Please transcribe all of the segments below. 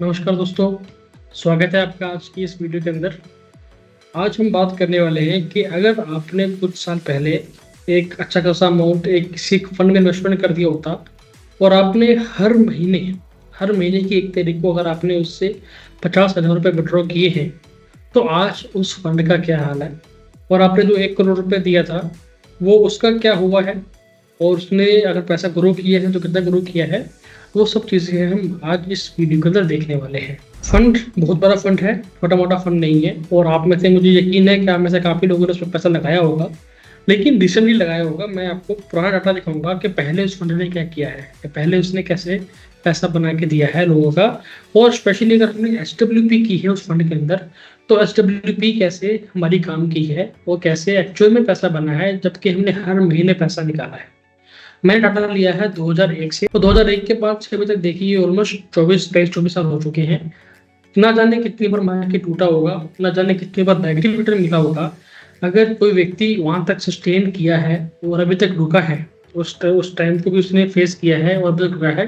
नमस्कार दोस्तों, स्वागत है आपका आज की इस वीडियो के अंदर। आज हम बात करने वाले हैं कि अगर आपने कुछ साल पहले एक अच्छा खासा अमाउंट एक किसी फंड में इन्वेस्टमेंट कर दिया होता और आपने हर महीने की 1 तारीख को अगर आपने उससे 50,000 रुपये विड्रॉ किए हैं, तो आज उस फंड का क्या हाल है और आपने जो 1 करोड़ रुपये दिया था वो उसका क्या हुआ है और उसने अगर पैसा ग्रो किया है तो कितना ग्रो किया है, वो सब चीज़ें हम आज इस वीडियो के अंदर देखने वाले हैं। फंड बहुत बड़ा फंड है, छोटा मोटा फंड नहीं है और आप में से मुझे यकीन है कि आप में से काफ़ी लोगों ने उसमें पैसा लगाया होगा, लेकिन रिसेंटली लगाया होगा। मैं आपको पुराना डाटा दिखाऊंगा कि पहले उस फंड ने क्या किया है, कि पहले उसने कैसे पैसा बना के दिया है लोगों का। और स्पेशली अगर हमने SWP की है उस फंड के अंदर, तो SWP कैसे हमारी काम की है, वो कैसे एक्चुअल में पैसा बना है जबकि हमने हर महीने पैसा निकाला है। मैंने डाटा लिया है 2001 से, तो 2001 के बाद से अभी तक देखिए ऑलमोस्ट 24 साल हो चुके हैं। ना जाने कितनी बार मार्केट टूटा होगा, ना जाने कितनी बार नेगेटिव रिटर्न मिला होगा। अगर कोई व्यक्ति वहां तक सस्टेन किया है और अभी तक रुका है, उस टाइम को भी उसने फेस किया है और अभी तक रुका है,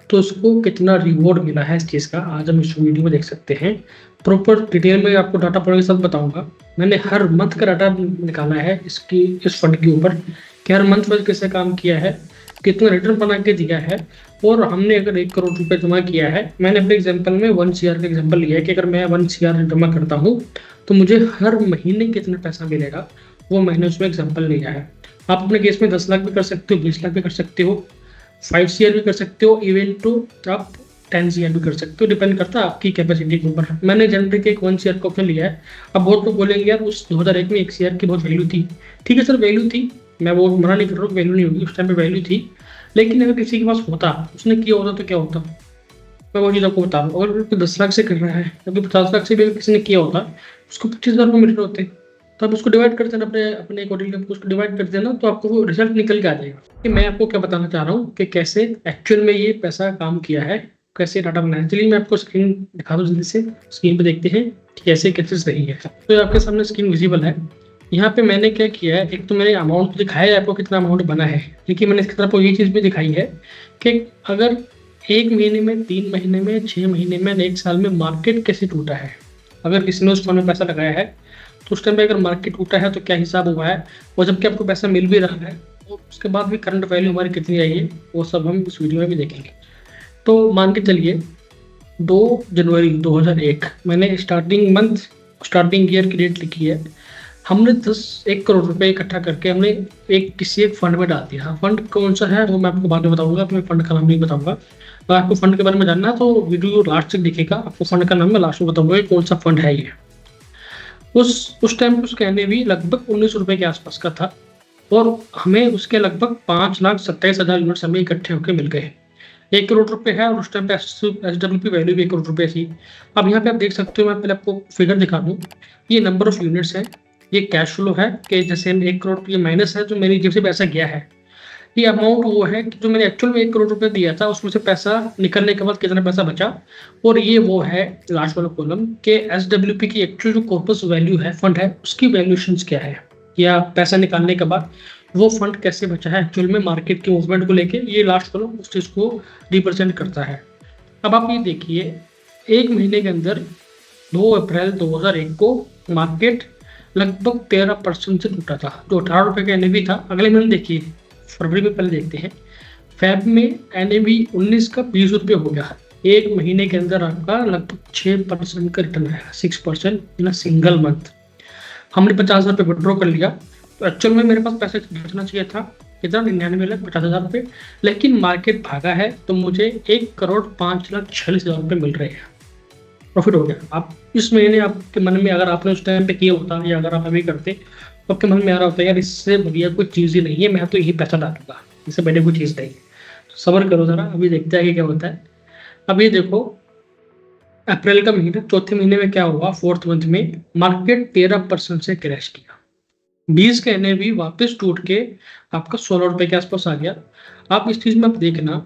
तो उसको कितना रिवॉर्ड मिला है इस चीज़ का आज हम इस वीडियो में देख सकते हैं। प्रॉपर डिटेल में आपको डाटा पढ़ने के साथ बताऊंगा। मैंने हर मंथ का डाटा निकाला है इस फंड के ऊपर कि हर मंथ में कैसे काम किया है, कितना रिटर्न बना के दिया है। और हमने अगर 1 करोड़ रुपए जमा किया है, मैंने अपने एग्जाम्पल में 1 CR का एग्जाम्पल लिया है कि अगर मैं 1 CR जमा करता हूँ तो मुझे हर महीने कितना पैसा मिलेगा, वो मैंने उसमें एग्जाम्पल लिया है। आप अपने केस में 10 लाख भी कर सकते हो, 20 लाख भी कर सकते हो, 5 CR भी कर सकते हो, इवन टू आप 10 CR भी कर सकते हो, डिपेंड करता है आपकी कैपेसिटी के ऊपर। मैंने जनवरी के एक 1 CR का ऑप्शन लिया है। अब बहुत लोग बोलेंगे यार उस 2001 में 1 CR की बहुत वैल्यू थी। ठीक है सर, वैल्यू थी, मैं वो मना नहीं कर रहा हूँ, वैल्यू नहीं होगी, उस टाइम पे वैल्यू थी। लेकिन अगर किसी के पास होता, उसने किया होता तो क्या होता, मैं वो चीज़ आपको बता रहा हूँ। अगर कोई 10 लाख से कर रहा है, अगर 50 लाख से भी अगर किसी ने किया होता, उसको 25,000 रुपये मिल रहे होते, तो आप उसको डिवाइड कर देना अपने अपने अकॉर्डिंग, उसको डिवाइड कर देना तो आपको वो रिजल्ट निकल के आ जाएगा। कि मैं आपको क्या बताना चाह रहा हूँ कि कैसे एक्चुअल में ये पैसा काम किया है, कैसे डाटा बनाया है। चलिए मैं आपको स्क्रीन दिखा दूँ जल्दी से। स्क्रीन पे देखते हैं कि कैसे कैसे सही है। तो आपके सामने स्क्रीन विजिबल है। यहाँ पे मैंने क्या किया है, एक तो मैंने अमाउंट दिखाया है आपको कितना अमाउंट बना है, लेकिन मैंने इसकी तरफ ये चीज़ भी दिखाई है कि अगर 1 महीने में, 3 महीने में, 6 महीने में, 1 साल में मार्केट कैसे टूटा है। अगर किसी ने उस फंड में पैसा लगाया है तो उस टाइम पे अगर मार्केट टूटा है तो क्या हिसाब हुआ है, और जबकि आपको पैसा मिल भी रहा है तो उसके बाद भी करंट वैल्यू हमारी कितनी आई है, वो सब हम इस वीडियो में भी देखेंगे। तो मान के चलिए 2 जनवरी 2001 मैंने स्टार्टिंग ईयर की डेट लिखी है। हमने 1 करोड़ रुपए इकट्ठा करके हमने किसी एक फंड में डाल दिया। हाँ, फंड कौन सा है वो मैं आपको बाद में बताऊंगा, मैं फंड का नाम नहीं बताऊंगा। अगर आपको फंड के बारे में जानना है तो वीडियो लास्ट तक दिखेगा, आपको फंड का नाम मैं लास्ट में बताऊंगा कौन सा फंड है ये। उस टाइम पे उसका एनएवी लगभग 19 रुपए के आसपास का था और हमें उसके लगभग 5,27,000 यूनिट्स हमें इकट्ठे होकर मिल गए। 1 करोड़ रुपए है और उस टाइम पे SWP वैल्यू भी 1 करोड़ रुपए थी। अब यहाँ पे आप देख सकते हो, मैं पहले आपको फिगर दिखा दूँ। ये नंबर ऑफ यूनिट्स है, ये कैश फ्लो है कि जैसे 1 करोड़, ये माइनस है जो मेरी जेब से पैसा गया है। ये अमाउंट वो है कि जो मैंने एक्चुअल में 1 करोड़ रुपए दिया था उसमें से पैसा निकलने के बाद कितना पैसा बचा। और ये वो है लास्ट वाला कॉलम के SWP की एक्चुअल जो कॉर्पस वैल्यू है, फंड है, उसकी वैल्यूएशंस क्या है, या पैसा निकालने के बाद वो फंड कैसे बचा है एक्चुअल में मार्केट के मूवमेंट को लेके। ये लास्ट कॉलम उस चीज़ को रिप्रेजेंट करता है। अब आप ये देखिए, 1 महीने के अंदर 2 अप्रैल 2001 को मार्केट लगभग 13% से टूटा था। जो 18 रुपये का एनएवी था, अगले महीने देखिए फरवरी में पहले देखते हैं, फेब में एनएवी 19 का 20 रुपये हो गया। 1 महीने के अंदर आपका लगभग 6% का रिटर्न आया, 6% इन अ सिंगल मंथ। हमने 50,000 रुपये विड्रॉ कर लिया, तो एक्चुअल में मेरे पास पैसा बचना चाहिए था कितना, 99,50,000 रुपये। लेकिन मार्केट भागा है तो मुझे 1,05,46,000 रुपये मिल रहे हैं, प्रॉफिट हो गया। आप इस महीने आपके मन में, अगर आपने उस टाइम पे किया होता या अगर आप अभी करते तो आपके मन में आ रहा होता है यार इससे बढ़िया कोई चीज़ ही नहीं है, मैं तो यही पैसा डालूंगा, इससे बढ़िया कोई चीज़ नहीं है। तो सब्र करो ज़रा, अभी देखते हैं कि क्या होता है। अब ये देखो, अप्रैल का महीना, चौथे महीने में क्या हुआ, फोर्थ मंथ में मार्केट 13% से क्रैश किया। 20 का एनएवी वापस टूट के आपका 16 रुपए के आसपास आ गया। आप इस चीज़ में आप देखना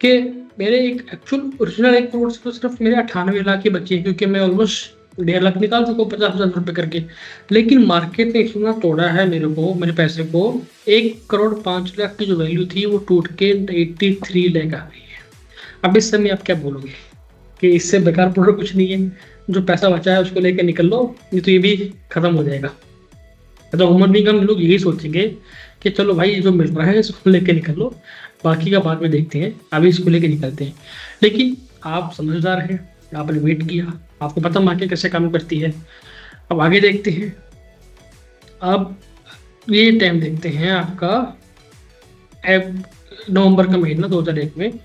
कि मेरे एक एक्चुअल ओरिजिनल 1 करोड़ से तो सिर्फ मेरे 98 लाख ही बचे, क्योंकि मैं ऑलमोस्ट 1.5 लाख निकाल चुका हूँ 50,000 रुपये करके। लेकिन मार्केट ने इतना तोड़ा है मेरे पैसे को, 1,05,00,000 की जो वैल्यू थी वो टूट के 83 लाख आ गई है। अब इस समय आप क्या बोलोगे, कि इससे बेकार प्रोडक्ट कुछ नहीं है, जो पैसा बचा है उसको लेके निकल लो, नहीं तो ये भी खत्म हो जाएगा। तो ह्यूमन बीइंग हम लोग यही सोचेंगे कि चलो भाई जो मिल रहा है इसको लेके निकल लो, बाकी का बाद में देखते हैं, अभी इसको लेके निकलते हैं। लेकिन आप समझदार हैं, आपने वेट किया, आपको पता मार्केट कैसे काम करती है। अब आगे देखते हैं। अब ये टाइम देखते हैं आपका नवंबर का महीना 2001 में,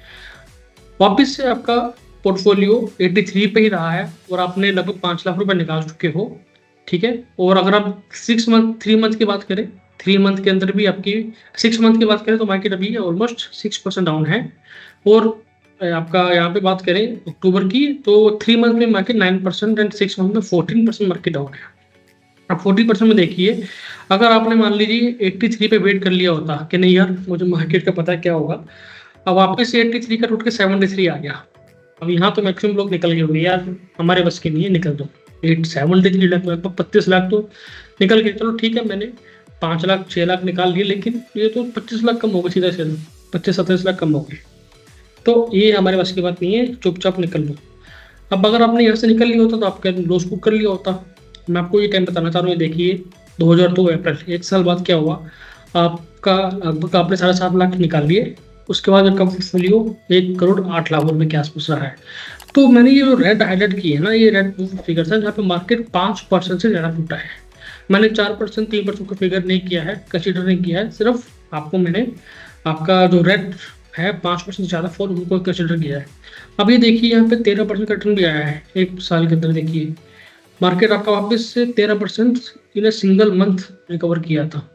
वापस से आपका पोर्टफोलियो 83 पे ही रहा है और आपने लगभग 5 लाख रुपए निकाल चुके हो। ठीक है, और अगर आप 3 मंथ की बात करें, 3 मंथ के अंदर भी आपकी 6 मंथ की बात करें तो मार्केट अभी ऑलमोस्ट 6% डाउन है। और आपका यहाँ पे बात करें अक्टूबर की तो 3 मंथ में मार्केट 9% एंड 6 मंथ में 14% मार्केट डाउन है। अब 40% में देखिए, अगर आपने मान लीजिए 83 पे वेट कर लिया होता कि नहीं यार मुझे मार्केट का पता है क्या होगा, अब वापस से 83 का टूट के 73 आ गया। अब यहाँ तो मैक्सिमम लोग निकल गए होंगे यार हमारे बस की नहीं है, निकल दो। 73 लाख लगभग 35 लाख तो निकल गए। चलो ठीक है, मैंने 5 लाख 6 लाख निकाल लिए, लेकिन ये तो 25 लाख कम हो गए, सीधा सीधा 25-27 लाख कम हो गए। तो ये हमारे बस की बात नहीं है, चुपचाप निकल लो। अब अगर आपने यहाँ से निकल लिया होता तो आपका लॉस बुक कर लिया होता। मैं आपको ये टाइम बताना चाह रहा हूँ, ये देखिए 2002 अप्रैल, 1 साल बाद क्या हुआ, आपका लगभग आपने 7.5 लाख निकाल लिए। उसके बाद आपका पोर्टफोलियो 1 करोड़ 8 लाख रुपए के आसपास रहा है। तो मैंने ये जो रेड हाईलाइट की है ना, ये रेड फिगर है जहाँ पे मार्केट 5% से ज़्यादा टूटा है। मैंने 4% 3% का फिगर नहीं किया है, कंसिडर नहीं किया है, सिर्फ आपको मैंने आपका जो रेड है 5% से ज़्यादा फॉल उनको कंसिडर किया है। अब ये देखिए यहाँ पे 13% का रिटर्न भी आया है 1 साल के अंदर। देखिए मार्केट आपका वापस से 13% इन सिंगल मंथ रिकवर किया था।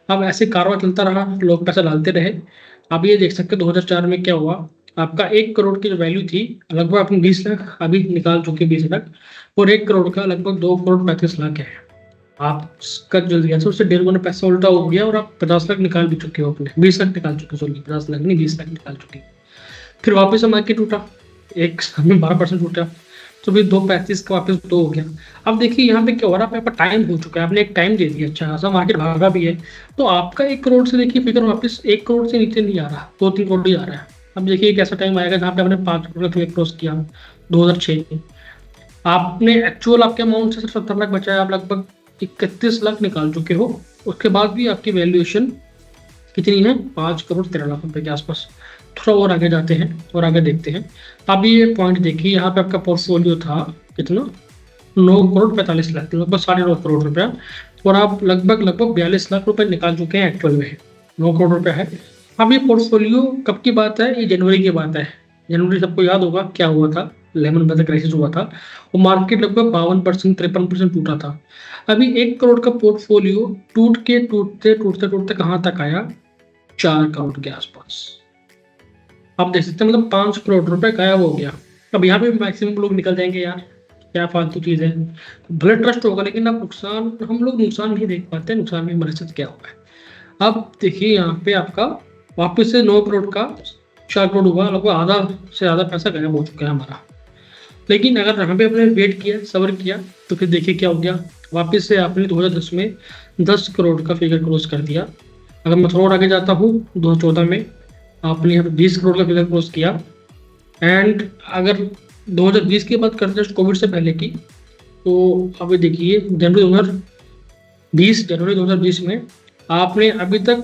अब ऐसे कारवां चलता रहा, लोग पैसा डालते रहे। अब ये देख सकते 2004 में क्या हुआ, आपका 1 करोड़ की जो वैल्यू थी लगभग आपने 20 लाख अभी निकाल चुके 20 लाख, और 1 करोड़ का लगभग 2 करोड़ 35 लाख है। आपका जो दिया था उससे 1.5 गुना पैसा उल्टा हो गया और आप 50 लाख निकाल भी चुके हो, अपने 20 लाख निकाल चुके, सॉरी 50 लाख नहीं 20 लाख निकाल चुके। फिर वापस से मार्केट टूटा, एक साल में 12% टूटा, तो फिर 2.35 का वापस 2 हो गया। अब देखिए यहाँ पे क्या हो रहा है, आपका टाइम हो चुका है, आपने एक टाइम दे दिया, अच्छा खासा मार्केट भागा भी है, तो आपका 1 करोड़ से देखिए फिगर वापस 1 करोड़ से नीचे नहीं आ रहा, 2-3 करोड़ ही आ रहा है। अब देखिए एक ऐसा टाइम आएगा जहाँ पे आपने 5 करोड़ का फिगर क्रॉस किया 2006 में, आपने एक्चुअल आपके अमाउंट से सिर्फ 70 लाख बचा है, आप लगभग 31 लाख निकाल चुके हो। उसके बाद भी आपकी वैल्यूएशन कितनी है, 5 करोड़ 13 लाख रुपए के आसपास। थोड़ा और आगे जाते हैं और आगे देखते हैं। अब ये पॉइंट देखिए, यहाँ पे आपका पोर्टफोलियो था कितना, 9 करोड़ 45 लाख, लगभग 9.5 करोड़ रुपया, और आप लगभग 42 लाख रुपए निकाल चुके हैं एक्चुअल में। 9 करोड़ रुपया है। अब ये पोर्टफोलियो कब की बात है, ये जनवरी की बात है। जनवरी सबको याद होगा क्या हुआ था, लेमन ब्रदर क्राइसिस हुआ था, और मार्केट लगभग 52% 53% टूटा था। अभी 1 करोड़ का पोर्टफोलियो टूटते कहाँ तक आया, 4 करोड़ के आसपास। आप देख सकते हैं मतलब 5 करोड़ रुपए गायब हो गया। अब यहाँ पे मैक्सिमम लोग निकल जाएंगे यार क्या फालतू चीज है, भले ट्रस्ट होगा लेकिन आप नुकसान, हम लोग नुकसान नहीं देख पाते, नुकसान में हमारे साथ क्या हुआ है। अब देखिए यहाँ पे आपका वापस से 9 करोड़ का 4 करोड़ हुआ, लगभग आधा से ज़्यादा पैसा गायब हो चुका है हमारा। लेकिन अगर यहाँ पे आपने वेट किया, सब्र किया, तो फिर देखिए क्या हो गया, वापस से आपने 2010 में 10 करोड़ का फिगर क्रॉस कर दिया। अगर मैं थोड़ा डाके जाता हूँ 2014 में आपने यहाँ पे 20 करोड़ का फिगर क्रॉस किया। एंड अगर 2020 की बात करते हैं कोविड से पहले की, तो अभी देखिए जनवरी 2020 में आपने अभी तक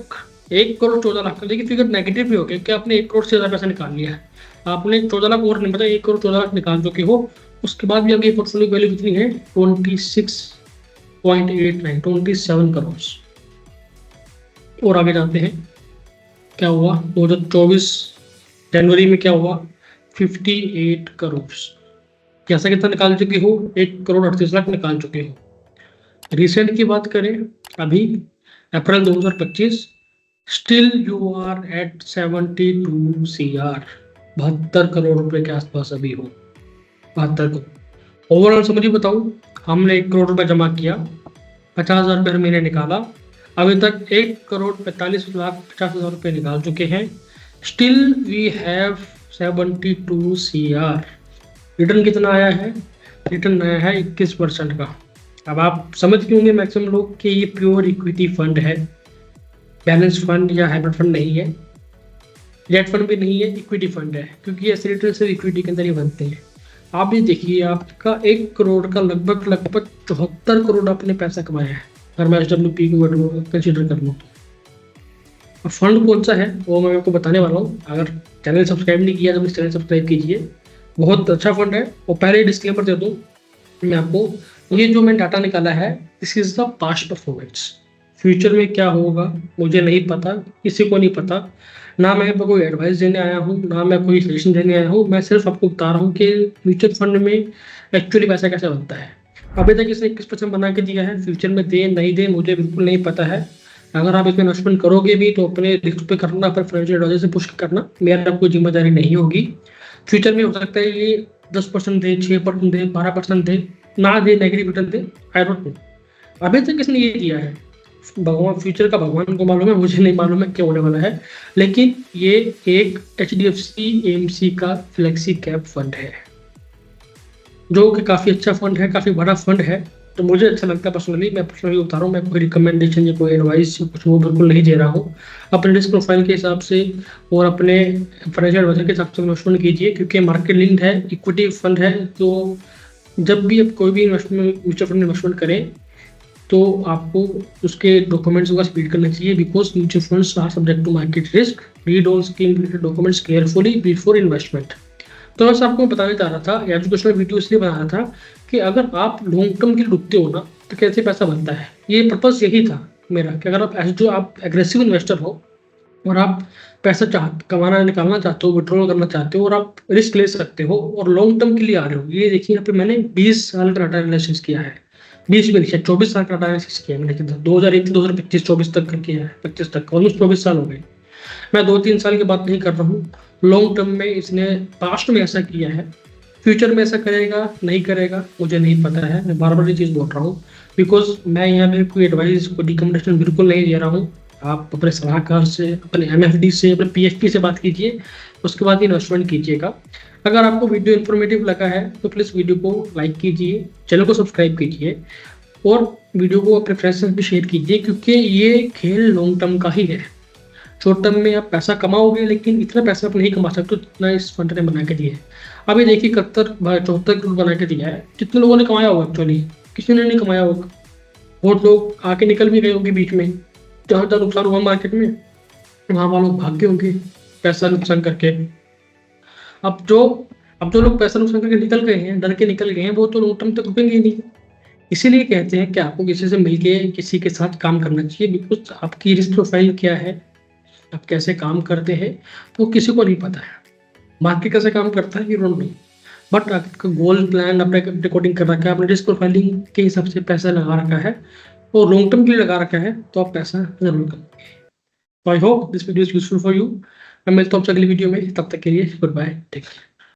1 करोड़ 14 लाख का, देखिए फिगर नेगेटिव भी हो गया, क्योंकि आपने 1 करोड़ से ज़्यादा पैसा निकाल लिया है। आपने 14 लाख और नहीं पता, 1 करोड़ 14 लाख निकाल चुके हो। उसके बाद भी आपकी पोर्टफोलियो वैल्यू कितनी है, 26.89 27 करोड़। और आगे जाते हैं क्या हुआ 2024 जनवरी में क्या हुआ, 58 करोड़। कैसा कितना निकाल चुके हो, 1 करोड़ 38 लाख निकाल चुके हो। रिसेंट की बात करें अभी April 2025, still you are at 72 CR, 72 crore रुपए के आसपास अभी हो, 72 करोड़। ओवरऑल समझिए बताऊं, हमने 1 करोड़ रुपए जमा किया, 50,000 रुपये हर महीने निकाला, अभी तक 1 करोड़ 45 लाख 50,000 रुपये निकाल चुके हैं। Still we have 72 CR। Return कितना आया है, रिटर्न आया है 21% का। अब आप समझ गए होंगे मैक्सिमम लोग कि ये प्योर इक्विटी फंड है, बैलेंस फंड या हाइब्रिड फंड नहीं है, डेट फंड भी नहीं है, इक्विटी फंड है, क्योंकि ऐसे रिटर्न सिर्फ इक्विटी के अंदर ही बनते हैं। आप ये देखिए, आपका 1 करोड़ का लगभग लगभग 74 करोड़ आपने पैसा कमाया है, अगर मैं SWP को कंसिडर कर लूँ तो। फंड कौन सा है वो मैं आपको बताने वाला हूँ। अगर चैनल सब्सक्राइब नहीं किया तो प्लीज़ चैनल सब्सक्राइब कीजिए, बहुत अच्छा फंड है। और पहले डिस्क्लेमर दे दूँ मैं आपको, ये जो मैं डाटा निकाला है this is the past performance. Future में क्या होगा मुझे नहीं पता, किसी को नहीं पता। ना मैं आपको कोई एडवाइस देने आया हूँ, ना मैं कोई सजेशन देने आया हूँ। मैं सिर्फ आपको बता रहा हूँ कि म्यूचुअल फंड में एक्चुअली पैसा कैसे बनता है। अभी तक इसने 21% बना के दिया है, फ्यूचर में दे नहीं दे मुझे बिल्कुल नहीं पता है। अगर आप इसमें इन्वेस्टमेंट करोगे भी तो अपने रिस्क पे करना, पर फाइनेंशियल एडवाइजर से पूछ के करना, मेरा कोई जिम्मेदारी नहीं होगी। फ्यूचर में हो सकता है ये 10% दे, 6% दे, 12% दे, ना दे, नेगेटिव रिटर्न दे, आई डोंट नो। अभी तक किसने ये दिया है भगवान, फ्यूचर का भगवान को मालूम है, मुझे नहीं मालूम है क्या होने वाला है। लेकिन ये एक HDFC AMC का फ्लेक्सी कैप फंड है, जो कि काफ़ी अच्छा फंड है, काफ़ी बड़ा फंड है। तो मुझे अच्छा लगता है पर्सनली, मैं पर्सनली बता रहा हूँ। मैं कोई रिकमेंडेशन या कोई एडवाइस या कुछ वो बिल्कुल नहीं दे रहा हूँ। अपने रिस्क प्रोफाइल के हिसाब से और अपने फाइनेंशियल एडवाइजर के हिसाब से इन्वेस्टमेंट कीजिए, क्योंकि मार्केट लिंक्ड है, इक्विटी फंड है। तो जब भी आप कोई भी इन्वेस्टमेंट म्यूचुअल फंड में इन्वेस्टमेंट करें तो आपको उसके डॉक्यूमेंट्स का स्पीड करना चाहिए, because mutual funds are subject to market risk. Read all scheme documents carefully before investment. तो बस आपको बताना चाह रहा था, एजुकेशनल वीडियो इसलिए बना रहा था कि अगर आप लॉन्ग टर्म के लिए रुकते हो ना तो कैसे पैसा बनता है, ये पर्पस यही था मेरा, कि अगर आप जो आप एग्रेसिव इन्वेस्टर हो और आप पैसा कमाना निकालना चाहते हो, विड्रॉल करना चाहते हो और आप रिस्क ले सकते हो और लॉन्ग टर्म के लिए आ रहे हो। ये देखिए यहाँ पे मैंने 20 साल का डाटा एनालिसिस किया है, 20 भी नहीं, 24 साल का डाटा एनालिसिस किया है मैंने, 2001 से 2025 24 तक का किया है, 25 तक, ऑलमोस्ट 24 साल हो गए। मैं 2-3 साल की बात नहीं कर रहा हूँ। लॉन्ग टर्म में इसने पास्ट में ऐसा किया है, फ्यूचर में ऐसा करेगा नहीं करेगा मुझे नहीं पता है। मैं बार बार ये चीज़ बोल रहा हूँ, बिकॉज मैं यहाँ पे कोई एडवाइस कोई रिकमेंडेशन बिल्कुल नहीं दे रहा हूँ। आप अपने सलाहकार से, अपने MFD से, अपने PFP से बात कीजिए, उसके बाद इन्वेस्टमेंट कीजिएगा। अगर आपको वीडियो इन्फॉर्मेटिव लगा है तो प्लीज़ वीडियो को लाइक कीजिए, चैनल को सब्सक्राइब कीजिए और वीडियो को अपने फ्रेंड्स से भी शेयर कीजिए, क्योंकि ये खेल लॉन्ग टर्म का ही है। शॉर्ट टर्म में आप पैसा कमाओगे लेकिन इतना पैसा आप नहीं कमा सकते जितना इस फंड ने बना के दिया है। अभी देखिए 74 करोड़ बना के दिया है, कितने लोगों ने कमाया होगा एक्चुअली, किसी ने नहीं कमाया होगा। बहुत लोग आके निकल भी गए होंगे बीच में, जहाँ जहाँ नुकसान हुआ मार्केट में वहाँ वहाँ लोग भाग गए होंगे पैसा नुकसान करके। अब जो अब जो लोग पैसा नुकसान करके निकल गए हैं, डर के निकल गए हैं, वो तो लॉन्ग टर्म तक रुकेंगे ही नहीं। इसीलिए कहते हैं कि आपको किसी से मिलके किसी के साथ काम करना चाहिए, बिकॉज आपकी रिस्क प्रोफाइल क्या है, आप कैसे काम करते हैं वो किसी को नहीं पता है। मार्केट कैसे काम करता है यू डोंट नो, बट आपका गोल प्लान अपने रिकॉर्डिंग कर रखा है, अपने रिस्क प्रोफाइलिंग के हिसाब से पैसा लगा रखा है और लॉन्ग टर्म के लिए लगा रखा है, तो आप पैसा जरूर कमाओगे। तो I hope this video is useful for you. मैं मिलता हूँ आपसे अगली वीडियो में, तब तक के लिए गुड बाय, टेक केयर।